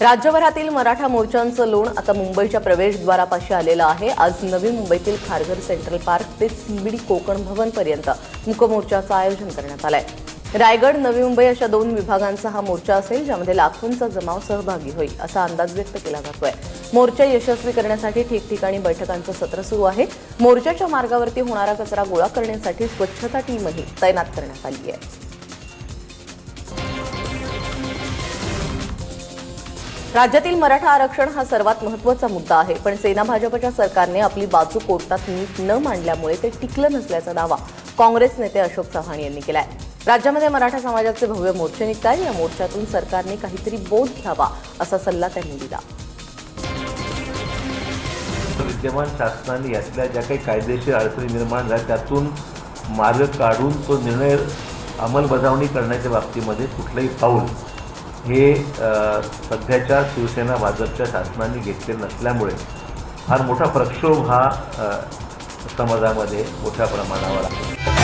राज्यभरातील मराठा मोर्चांचं लोण आता मुंबईच्या प्रवेशद्वारापाशी आलेलं आहे। आज नवी मुंबईतील खारघर सेंट्रल पार्क ते सीबीडी कोकण भवन पर्यंत मूकमोर्चाचं आयोजन करण्यात आलंय। रायगड, नवी मुंबई अशा 2 विभागांचा हा मोर्चा असेल, ज्यामध्ये लाखोंचा जमाव सहभागी होईल असा अंदाज व्यक्त केला जातोय। मोर्चा यशस्वी करण्यासाठी ठिकठिकाणी बैठकांचं सत्र सुरू आहे। मोर्चाच्या मार्गावरती होणारा कचरा गोळा करण्यासाठी स्वच्छता टीमही तैनात करण्यात आली आहे। राज्यातील मराठा आरक्षण हा सर्वात महत्त्वाचा मुद्दा आहे, पण सेना भाजपच्या सरकारने आपली बाजू कोर्टात नीट न मांडल्यामुळे ते टिकलं नसल्याचा दावा काँग्रेस नेते अशोक चव्हाण यांनी केलाय। राज्यामध्ये मराठा समाजाचे भव्य मोर्चे निघताय, या मोर्चातून सरकारने काहीतरी बोध घ्यावा असा सल्ला त्यांनी दिला। विद्यमान शासनाने यातल्या ज्या काही कायदेशीर अडचणी निर्माण झाल्या त्यातून मार्ग काढून तो निर्णय अंमलबजावणी करण्याच्या बाबतीमध्ये कुठलंही पाऊल हे सध्याच्या शिवसेना भाजपच्या शासनाने घेतले नसल्यामुळे फार मोठा प्रक्षोभ हा समाजामध्ये मोठ्या प्रमाणावर आहे।